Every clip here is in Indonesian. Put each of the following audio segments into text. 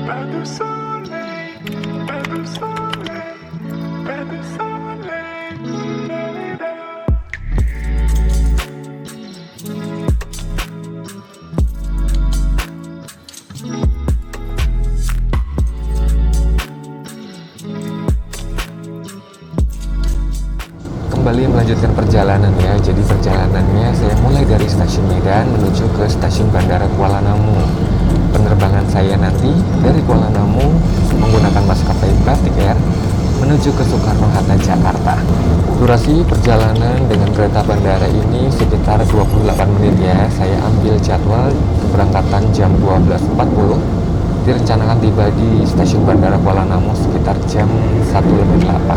Pas de soleil, pas de soleil, pas de soleil. Kembali melanjutkan perjalanan ya. Jadi perjalanannya saya mulai dari stasiun Medan menuju ke stasiun Bandara Kuala Namu. Penerbangan saya nanti dari Kuala Namu menggunakan maskapai Batik Air menuju ke Soekarno-Hatta, Jakarta. Durasi perjalanan dengan kereta bandara ini sekitar 28 menit ya. Saya ambil jadwal keberangkatan jam 12.40. Direncanakan tiba di stasiun Bandara Kuala Namu sekitar jam 1:08.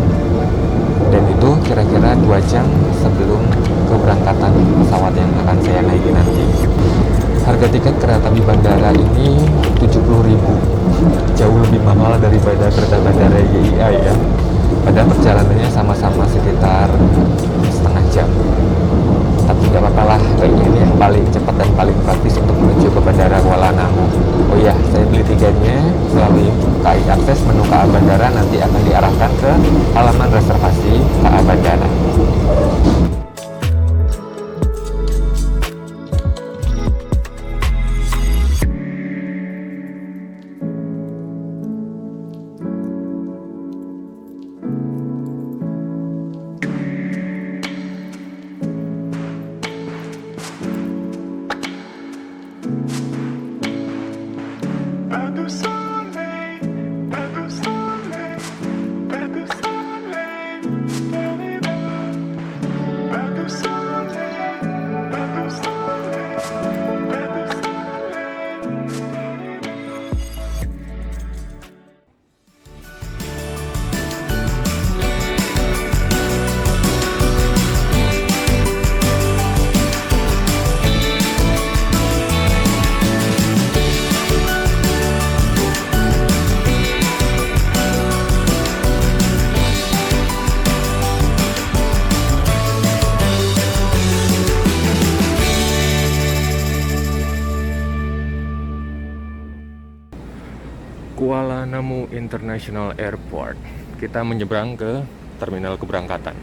Dan itu kira-kira 2 jam sebelum keberangkatan pesawat yang akan saya naiki nanti. Harga tiket kereta di bandara ini 70.000, jauh lebih mahal daripada kereta bandara YIA ya. Padahal perjalanannya sama-sama sekitar setengah jam. Tapi tidak apa-apa lah, kayaknya ini yang paling cepat dan paling praktis untuk menuju ke Bandara Kuala Namu. Oh iya, saya beli tiketnya melalui KAI Akses. Menu KA Bandara nanti akan diarahkan ke halaman reservasi KA Bandara. Pas de soleil, pas de soleil, pas de soleil. Pas de soleil, pas de soleil, pas de soleil. Kuala Namu International Airport. Kita menyeberang ke terminal keberangkatan.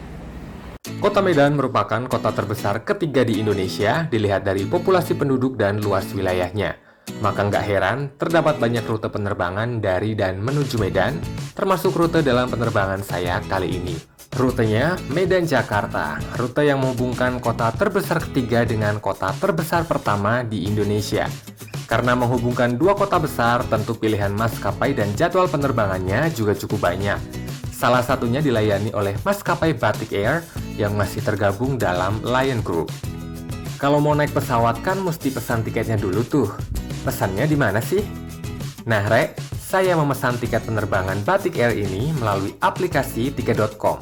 Kota Medan merupakan kota terbesar ketiga di Indonesia dilihat dari populasi penduduk dan luas wilayahnya. Maka nggak heran terdapat banyak rute penerbangan dari dan menuju Medan, termasuk rute dalam penerbangan saya kali ini. Rutenya Medan-Jakarta, rute yang menghubungkan kota terbesar ketiga dengan kota terbesar pertama di Indonesia. Karena menghubungkan dua kota besar, tentu pilihan maskapai dan jadwal penerbangannya juga cukup banyak. Salah satunya dilayani oleh maskapai Batik Air yang masih tergabung dalam Lion Group. Kalau mau naik pesawat kan mesti pesan tiketnya dulu tuh. Pesannya di mana sih? Nah, Rek, saya memesan tiket penerbangan Batik Air ini melalui aplikasi tiket.com.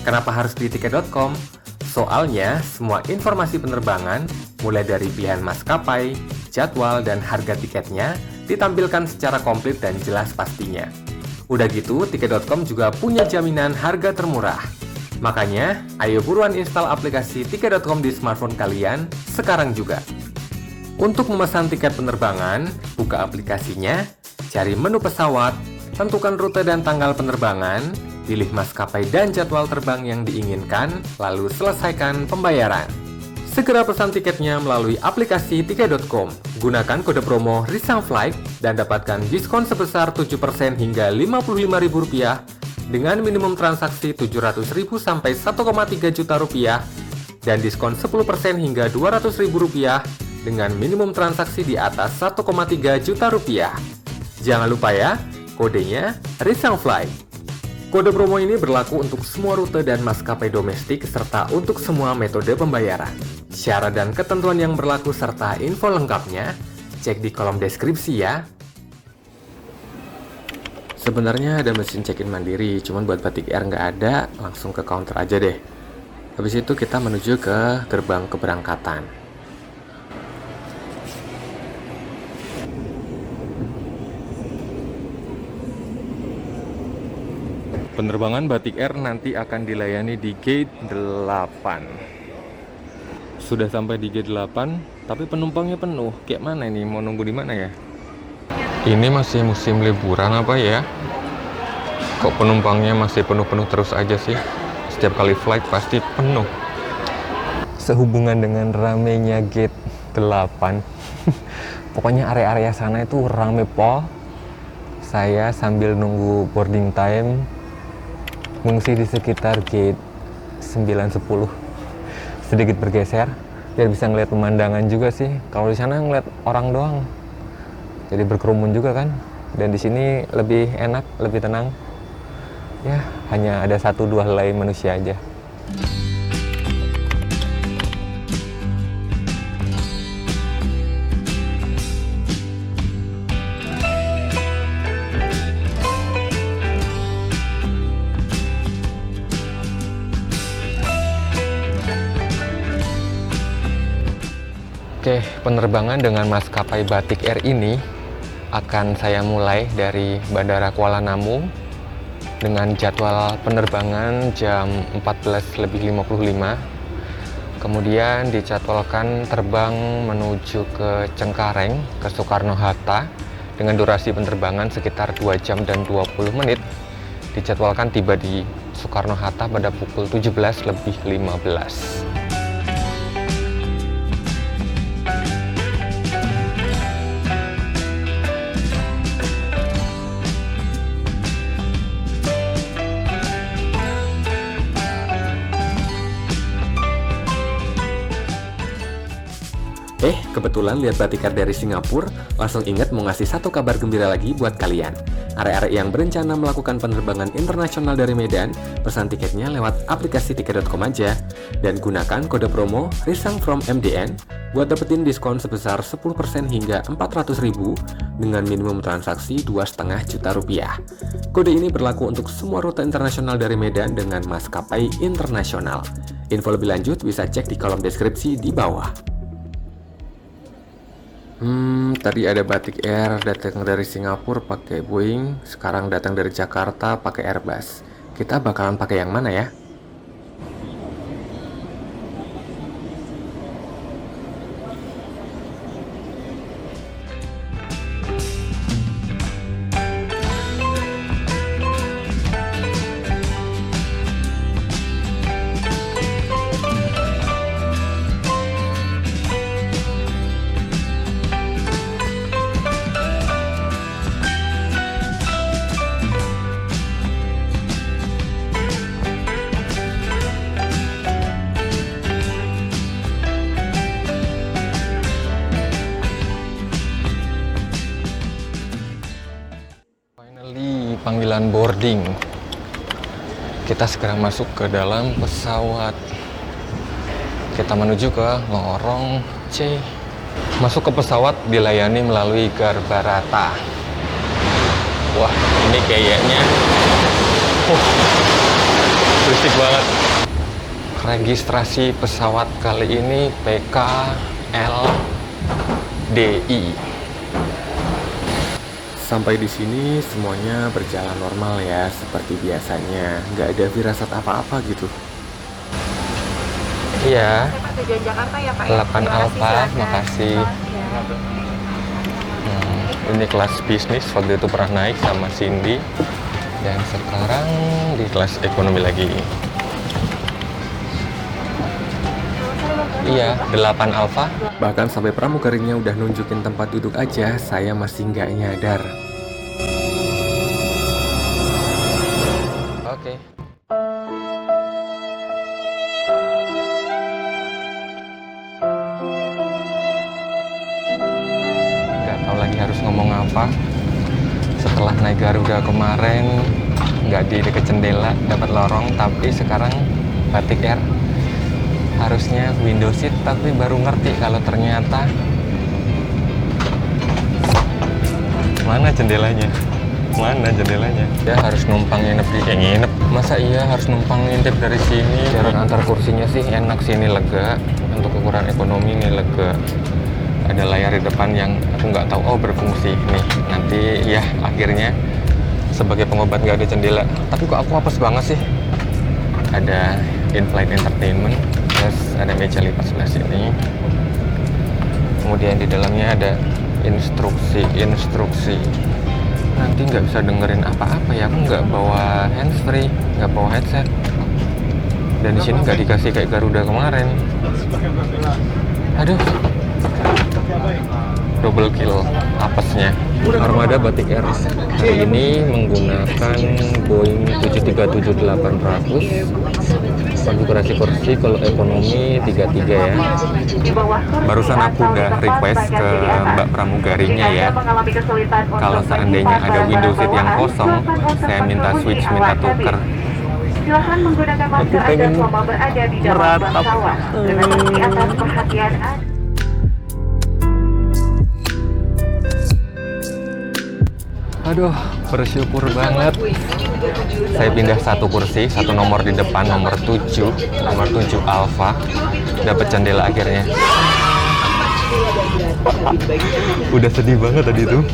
Kenapa harus di tiket.com? Soalnya, semua informasi penerbangan, mulai dari pilihan maskapai, jadwal, dan harga tiketnya, ditampilkan secara komplit dan jelas pastinya. Udah gitu, tiket.com juga punya jaminan harga termurah. Makanya, ayo buruan install aplikasi tiket.com di smartphone kalian sekarang juga. Untuk memesan tiket penerbangan, buka aplikasinya, cari menu pesawat, tentukan rute dan tanggal penerbangan, pilih maskapai dan jadwal terbang yang diinginkan, lalu selesaikan pembayaran. Segera pesan tiketnya melalui aplikasi tiket.com. Gunakan kode promo RISANGFLIGHT dan dapatkan diskon sebesar 7% hingga Rp55.000 dengan minimum transaksi Rp700.000 sampai Rp1,3 juta dan diskon 10% hingga Rp200.000 dengan minimum transaksi di atas Rp1,3 juta. Jangan lupa ya, kodenya RISANGFLIGHT. Kode promo ini berlaku untuk semua rute dan maskapai domestik serta untuk semua metode pembayaran. Syarat dan ketentuan yang berlaku serta info lengkapnya, cek di kolom deskripsi ya. Sebenarnya ada mesin check-in mandiri, cuman buat Batik Air nggak ada, langsung ke counter aja deh. Habis itu kita menuju ke gerbang keberangkatan. Penerbangan Batik Air nanti akan dilayani di gate 8. Sudah sampai di gate 8, tapi penumpangnya penuh. Kayak mana ini? Mau nunggu di mana ya? Ini masih musim liburan apa ya? Kok penumpangnya masih penuh-penuh terus aja sih? Setiap kali flight pasti penuh. Sehubungan dengan ramenya gate 8. Pokoknya area-area sana itu rame pol. Saya sambil nunggu boarding time ngungsi di sekitar gate 9-10. Sedikit bergeser biar bisa ngeliat pemandangan juga sih. Kalau di sana ngeliat orang doang. Jadi berkerumun juga kan. Dan di sini lebih enak, lebih tenang. Ya, hanya ada 1-2 helai manusia aja. Oke, penerbangan dengan maskapai Batik Air ini akan saya mulai dari Bandara Kuala Namu dengan jadwal penerbangan jam 14.55. Kemudian dijadwalkan terbang menuju ke Cengkareng, ke Soekarno-Hatta dengan durasi penerbangan sekitar 2 jam dan 20 menit. Dijadwalkan tiba di Soekarno-Hatta pada pukul 17.15. Kebetulan lihat Batik Air dari Singapura, langsung ingat mau ngasih satu kabar gembira lagi buat kalian. Arek-arek yang berencana melakukan penerbangan internasional dari Medan, pesan tiketnya lewat aplikasi tiket.com aja. Dan gunakan kode promo Risang from MDN buat dapetin diskon sebesar 10% hingga 400.000 dengan minimum transaksi 2,5 juta rupiah. Kode ini berlaku untuk semua rute internasional dari Medan dengan maskapai internasional. Info lebih lanjut bisa cek di kolom deskripsi di bawah. Tadi ada Batik Air datang dari Singapura pakai Boeing, sekarang datang dari Jakarta pakai Airbus. Kita bakalan pakai yang mana ya? Panggilan boarding. Kita segera masuk ke dalam pesawat. Kita menuju ke lorong C. Masuk ke pesawat dilayani melalui Garbarata. Wah, ini kayaknya berisik banget. Registrasi pesawat kali ini PKLDI. Sampai di sini semuanya berjalan normal ya, seperti biasanya. Nggak ada firasat apa-apa gitu. Iya. Tujuan Jakarta ya Pak. 8 Alfa, makasih. Ini kelas bisnis, waktu itu pernah naik sama Cindy. Dan sekarang di kelas ekonomi lagi. Iya, 8 Alfa. Bahkan sampai pramugarinya udah nunjukin tempat duduk aja, saya masih nggak nyadar. Oke. Nggak tahu lagi harus ngomong apa. Setelah naik Garuda kemarin, nggak di dekat jendela, dapat lorong, tapi sekarang Batik Air harusnya window seat, tapi baru ngerti kalau ternyata mana jendelanya. Ya harus numpang nginep di nginep. Masa iya harus numpang ngintip dari sini? Jarak antar kursinya sih enak sih, ini lega. Untuk ukuran ekonomi ini lega. Ada layar di depan yang aku nggak tahu berfungsi nih. Nanti ya akhirnya sebagai pengobat nggak ada jendela. Tapi kok aku apes banget sih. Ada in-flight entertainment. Terus ada meja lipat sebelah sini. Kemudian di dalamnya ada instruksi. Nanti nggak bisa dengerin apa-apa ya, aku nggak bawa handsfree, nggak bawa headset. Dan di sini nggak dikasih kayak Garuda kemarin. Aduh, double kill apesnya. Armada Batik Air hari ini menggunakan Boeing 737-800. Konfigurasi kursi kalau ekonomi 33 ya. Barusan aku udah request ke Mbak pramugarinya ya, kalau seandainya ada window seat yang kosong, saya minta switch, minta tuker. Silahkan menggunakan masker Anda selama berada di dalam pesawat. Terima kasih atas perhatian Anda. Aduh, bersyukur banget. Saya pindah satu kursi, satu nomor di depan, nomor 7 Alpha. Dapat jendela akhirnya. Udah sedih banget tadi tuh.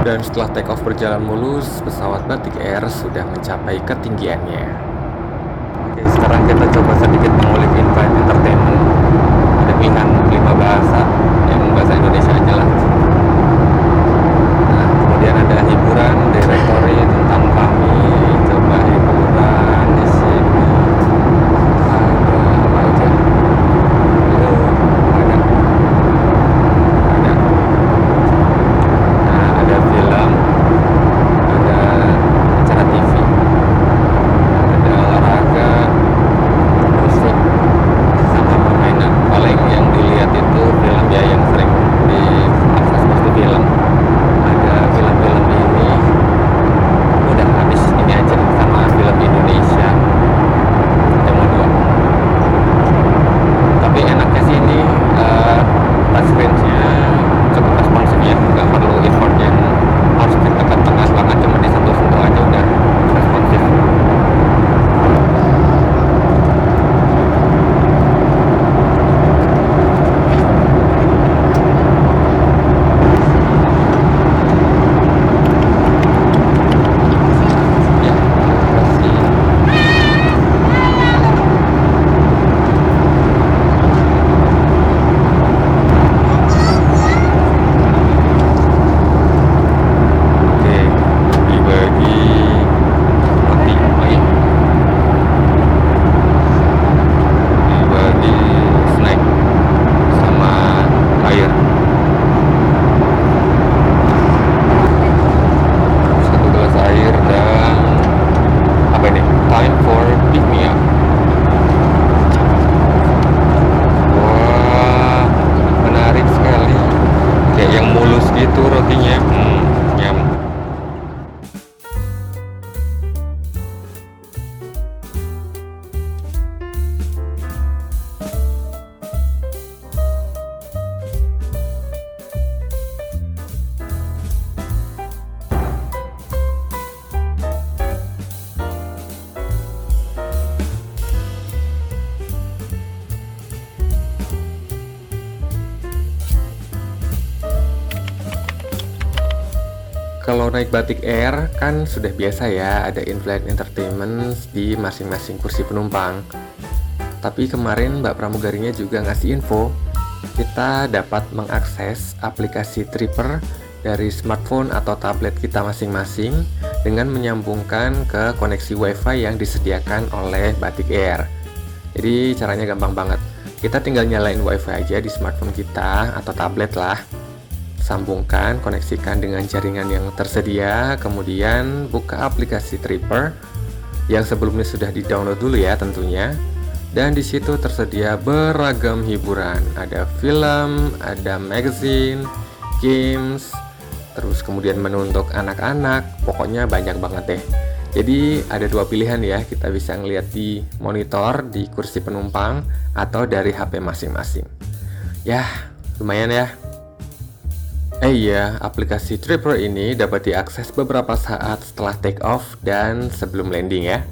Dan setelah take off berjalan mulus, pesawat Batik Air sudah mencapai ketinggiannya. Oke, sekarang kita coba sedikit mengulik in-flight entertainment. Ada pilihan 5 bahasa, yang bahasa Indonesia aja lah. Nah, kemudian ada hiburan, directory tentang kami, coba hiburan di sini. Ada apa aja? Halo, ada. Nah, ada film, ada acara TV, ada olahraga, musik, sama permainan. Paling yang dilihat itu film Kalau naik Batik Air kan sudah biasa ya, ada in-flight entertainment di masing-masing kursi penumpang. Tapi kemarin Mbak pramugarinya juga ngasih info, kita dapat mengakses aplikasi Tripper dari smartphone atau tablet kita masing-masing dengan menyambungkan ke koneksi WiFi yang disediakan oleh Batik Air. Jadi caranya gampang banget. Kita tinggal nyalain WiFi aja di smartphone kita atau tablet lah. Sambungkan, koneksikan dengan jaringan yang tersedia, kemudian buka aplikasi Tripper yang sebelumnya sudah di-download dulu ya tentunya. Dan di situ tersedia beragam hiburan, ada film, ada magazine, games, terus kemudian menu untuk anak-anak, pokoknya banyak banget deh. Jadi ada dua pilihan ya, kita bisa ngeliat di monitor di kursi penumpang atau dari HP masing-masing. Ya, lumayan ya. Iya, aplikasi Tripper ini dapat diakses beberapa saat setelah take off dan sebelum landing ya.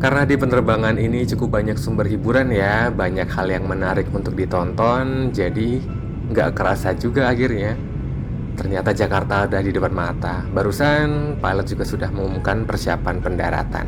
Karena di penerbangan ini cukup banyak sumber hiburan ya, banyak hal yang menarik untuk ditonton, jadi nggak kerasa juga akhirnya. Ternyata Jakarta udah di depan mata. Barusan pilot juga sudah mengumumkan persiapan pendaratan.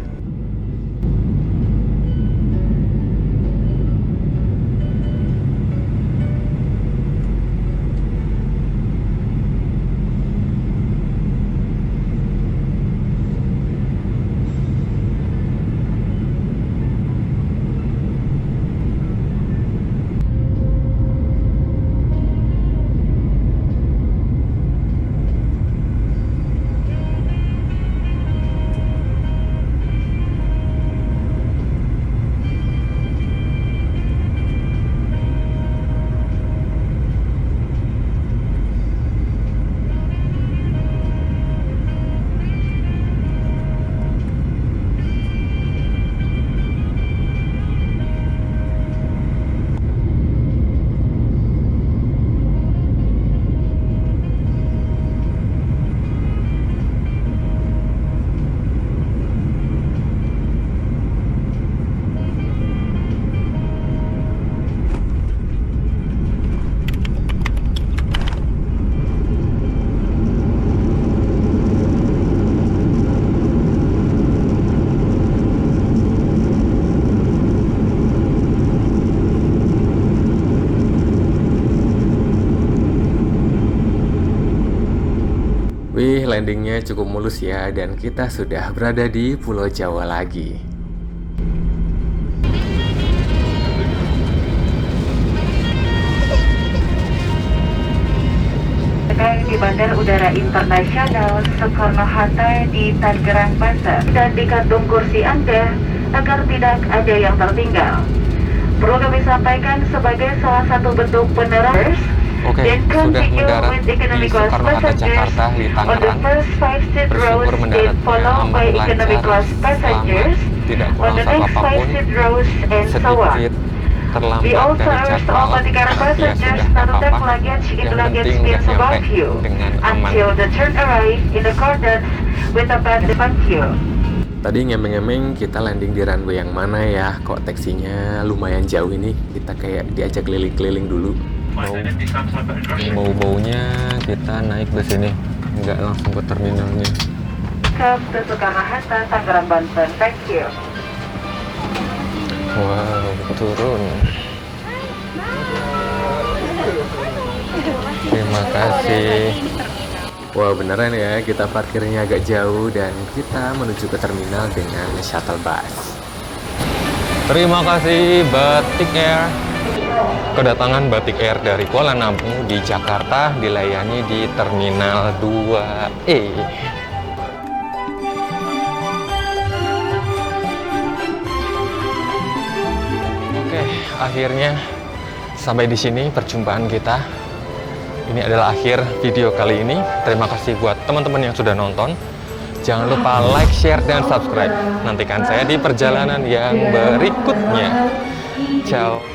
Wih, landingnya cukup mulus ya, dan kita sudah berada di Pulau Jawa lagi. Di Bandar Udara Internasional Soekarno-Hatta di Tangerang, Banten, dan di kantung kursi Anda agar tidak ada yang tertinggal. Perlu kami sampaikan sebagai salah satu bentuk penerangan. Oke, sudah mendarat di Soekarno-Hatta, Jakarta di Tangerang. Bersyukur mendarat aman, lancar, selamat, tidak kurang apapun, sedikit terlambat dari jadwal, ya sudah apa-apa, yang penting udah nyampe dengan aman. Tadi ngemeng-ngemeng kita landing di runway yang mana ya? Kok taksinya lumayan jauh ini, kita kayak diajak keliling-keliling dulu. Bau-baunya kita naik bus ini, nggak langsung ke terminalnya. Welcome to Soekarno-Hatta, Tangerang, Banten. Thank you. Wow, turun. Terima kasih. Wow, beneran ya, kita parkirnya agak jauh dan kita menuju ke terminal dengan shuttle bus. Terima kasih Batik Air. Kedatangan Batik Air dari Kuala Namu di Jakarta dilayani di Terminal 2E. Oke, akhirnya sampai di sini perjumpaan kita. Ini adalah akhir video kali ini. Terima kasih buat teman-teman yang sudah nonton. Jangan lupa like, share, dan subscribe. Nantikan saya di perjalanan yang berikutnya. Ciao.